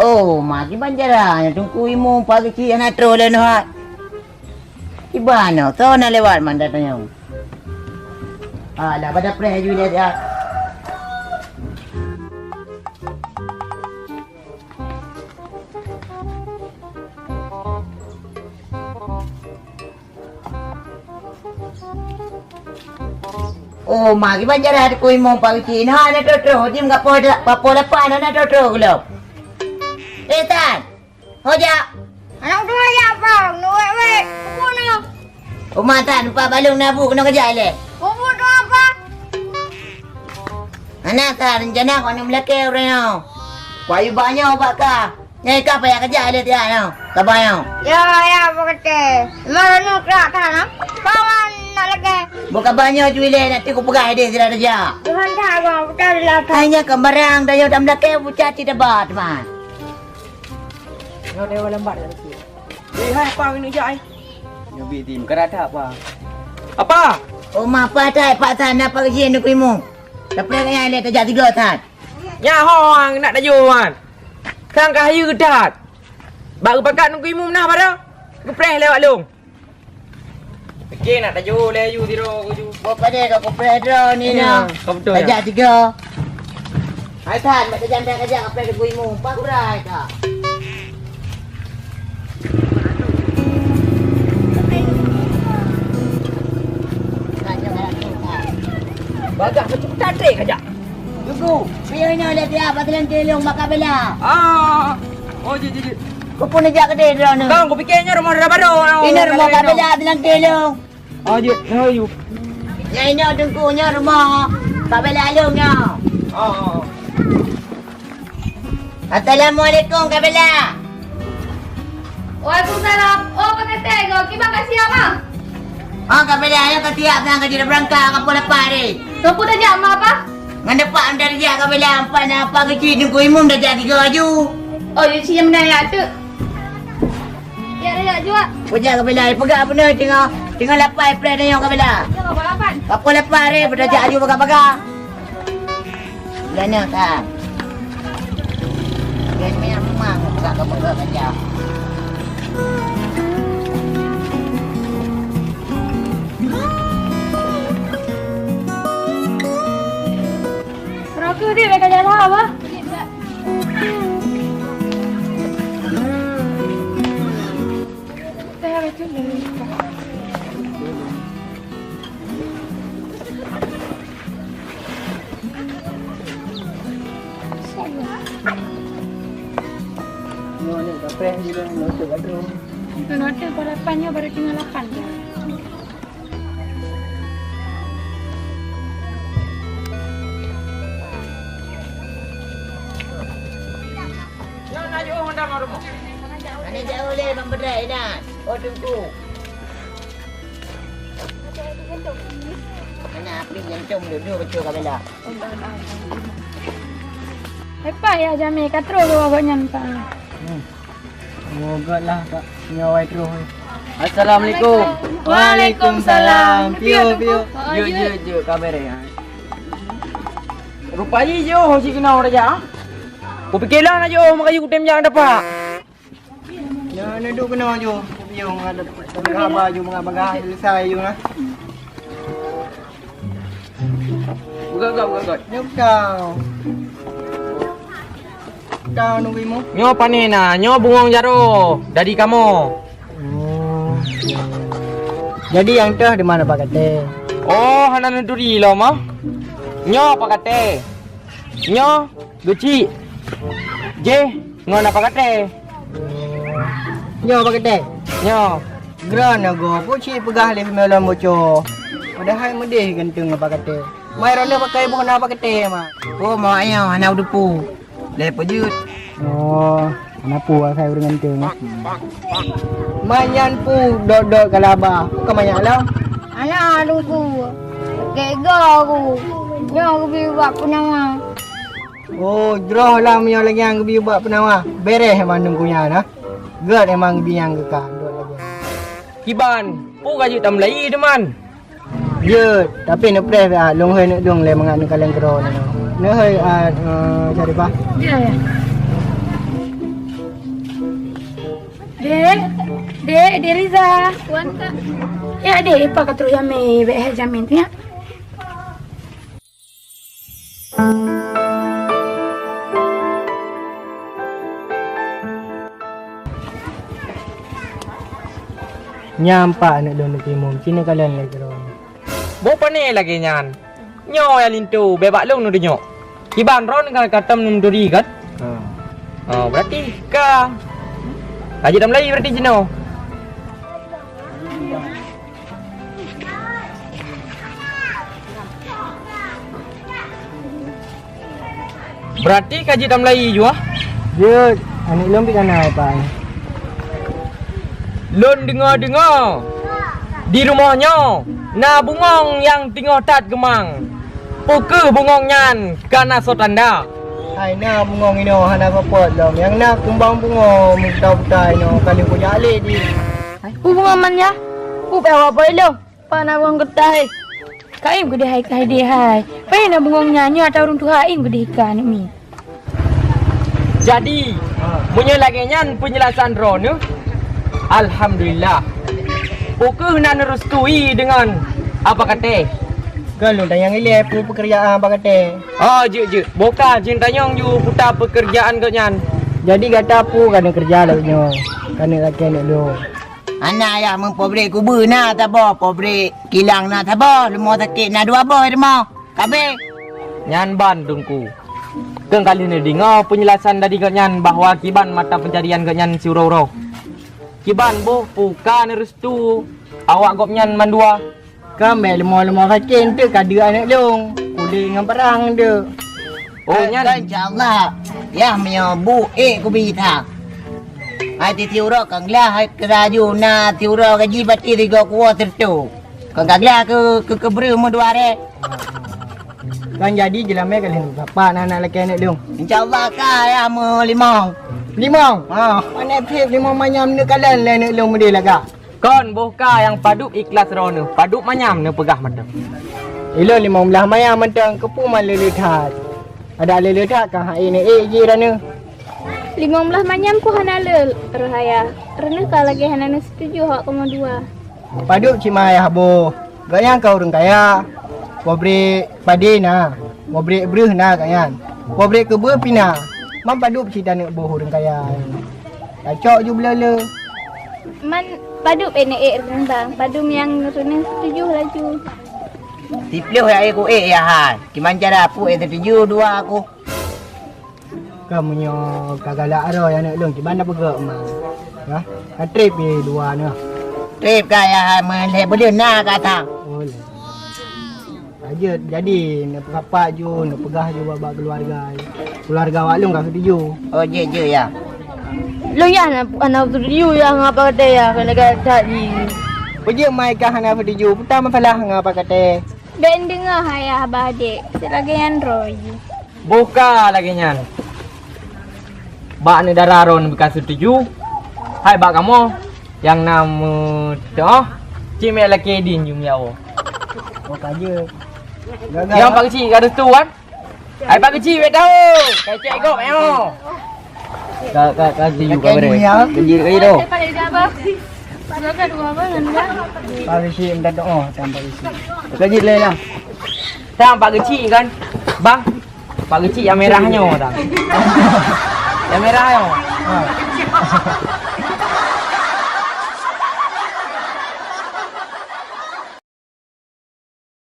Oh, maki banjaranya tungkuin mo pagi ki anak trola no ha. Iba no, kau na lewat mandatnya. Lah pada pre juga dia. Oh, maki banjaranya tungkuin mo pagi ki na anak trola, jim gapola pa na anak trola. Tan, hoja. Anak tu aja apa? Nuwe, kuno. Umatan pa balong nabu kena kerja le. Kubu tu apa? Anak ka rencana ko ni melaki orang yo. Payu banyak baka. Nyai ka payah kerja le dia no. Kabayo. Ya, apa kata? Mana kerak tanah? Kawan nak lagi. Buka banyak juile nanti ku pegai dia sila kerja. Tuhan tak kau betul lah. Hanya kembarang dah yo dam melaki bucat ti debat man. Nó đeo lambat dah lagi. Hai apa ini jai? Yo bi tim kerat apa? Apa? Oh ma pa tai pak tan apa kerja ni ku imu. Tapi kaya le kerja 3 tan. Ya hong nak daju man. Kang kayu gedat. Baru pakat nunggu imum nah pada. Gepreh lewat long. Okey nak daju le you tiro ku. Bapa dia kau pedro ni no. Kau betul. Kerja 3. Hai tan, mak jangan kerja apa ku imu. Pak kurai ka. Bagak macam tarik aja. Tunggu, biar ni oleh dia batalan kelong bakal bela. Oh je. Kau pun ajak ke dia drone. Kang aku fikirnya rumah dah baru. Ini rumah bakal bela batalan kelong. Je, no you. Ya ini tunggunya rumah bakal bela alungnya. Assalamualaikum Kak Bella. Waalaikumsalam. Oh, kata tega. Kita kasih apa? Kak Bella ayo ke tiap nang kerja berangkat ke pola pare. Kau pun dah jam apa? Ngan dapat andar dia Kak Bella ampan apa kecil tunggu imum dah jadi gaju. Oh, you cium dah ya tu. Ya juga. Puja Kak Bella pegang benar tinggal lapai plan dia Kak Bella. Ya balapan. Ke pola pare dah jadi baga-baga. Gana kan. Gan memang tak kepegang kerja. Aku dia mereka jalan apa? Saya betul ni. Ni gepreh juga no coba tu. Hotel balapannya baru tinggal 8 je. Mana jauh le bang bedai dah. Oh tunggu. Mana api jantung dulu betul Kak Bella. Apa ya jami katro bawa nyampa. Moga lah Kak nyawai terus. Assalamualaikum. Waalaikumsalam. Pio. Je kabar ya. Rupanya je hoji kena orang aja. Ku fikirlah nak jo makayu tem jangan dapat. Ya naduk kena jo. Yo ngada ngaba jo ngaba selesai jo nah. Buka. Nyok kau. Kau nungguimu. Nyo panena, nyo bungong jaro dari kamu. Oh. Jadi yang teh di mana Pak Kate? Oh, hanan duri lo mah. Nyo Pak Kate. Nyo guci. Je, ngona Pak Kate. Nyo Pak Kate. Nyo. Grana go, puci pegah le melam boco. Padahal medih gantung Pak Kate. Mai ronda pakai bukan apa Kate mah. Oh mau ayo anak udupu. Lepas jut. Oh, anak pu saya dengan tu. Manyan pu dodok kalaba. Kemanyak lah. Anak aduku. Kega aku. Nyo aku buat penama. Oh, jroh lah punya lagi yang gebi buat penama. Beres emang nunggunya nah. Gad emang gebi yang ke kan dua lagi. Kiban, pu kaju tam lai teman. Ye, tapi nak press long hơi nak dong le mangat nak kalian kero ni. Nak hơi cari ba? Ya ya. Dek Riza. Tuan Kak. Ya dek, apa kata yang me be jamin tu ya? Nyampak nak dong nak timum. Cina kalian le kero. Bo pane lagi nyan. Nyo ya lintu bebak long nu dinyo. Kiban ron kan katam num duri kat. Oh, berarti ka. Haji dam lai berarti jino. Berarti kaji dam lai jua. Ye, anik long pi kana apa? Lon dengar-dengar di rumahnya na bungong yang tinggal tat gemang. Puke bungong nyan kana sotanda. Hai na bungong ino hana papot long. Yang nak kembang bungo muta-muta ino kali punya ale di. Hubungan man ya? Apa lo? Pana bang getah. Kaim gede hai kai dia hai. Pai na bungong nyanyi atau orang tua aim gede kan mi. Jadi, punya lagi nyan penjelasan Ron. Alhamdulillah. Puke nak nerustui dengan apa kata? Kalau tayang ile pekerjaan apa kata? Oh, je. Boka jin tanyong you putar pekerjaan ke nyan. Jadi kata pu kana kerja lah nyo. Kana laki nak lo. Anak ya mempobre kubu na tabo, pobre kilang na tabo, lemo sakit na dua boy demo. Kabe. Nyan Bandungku. Keng kali ni dengar penjelasan dari ke nyan bahawa kiban mata pencarian ke nyan si Uro. Kiban boh puka nerustu. Awak gop nyan mandua. Kami lemo-lemo kacin tu kada anak long. Kuli dengan perang tu. Oh nyan. Insyaallah. Ya mio bu kubi tha. Hai ti tiuro kang la hai keraju na tiuro gaji bati tiga kuarter tu. Kang gagla ke bru mo duare. Kan jadi jelame kalian bapa anak laki anak long. Insyaallah ka ya mo limong. Limong. Mana pip limong manyam ni kalian le nak long mudi laga. Kon boka yang padup ikhlas rono. Padup manyam ne pegah mata. Ilo 15 maya mentang kepu man lelethat. Ada lelethat kan hai ni je rana. 15 manyam ku hana le rahaya. Rena ka lagi hana setuju hak kamu dua. Paduk cima ya habo. Gayang kau orang kaya. Pobre padena. Pobre bruh na kayan. Pobre kebe pina. Mam paduk cita nak boh orang kaya. Kacok ju belala. Man paduk ene bang. Padum yang rena setuju laju. Tiplih ya aku ya hai. Kiman cara aku tertuju dua aku. Kamu nyo kagala aro ya nak long cibana pegak mah. Ya. Trip ni dua ni. Trip ka ya hai meleh boleh na kata. Boleh. Aja jadi nak apa ju nak pegah ju baba keluarga. Keluarga wak long ka setuju. Oh je ya. Lo ya anak setuju yang apa kata ya kena kata di. Pergi mai ka hana setuju. Pertama falah ngapa kata. Ben dengar hayah adik. Selagi yang roy. Boka lagi nyan. Bak ni dararon bekas setuju. Hai bak kamu yang nama dah cime laki din jum yao. Oh kaje. Yang pak kecil ada tu kan? Hai pak kecil wet tahu. Kai cek go meo. Ka ji ka bere. Ji ka do. Silakan dua apa nanda? Pak isi minta doa tambah isi. Kaji le lah. Tang pak kecil kan? Bang. Pak kecil yang merahnya dah. Yang merah yo.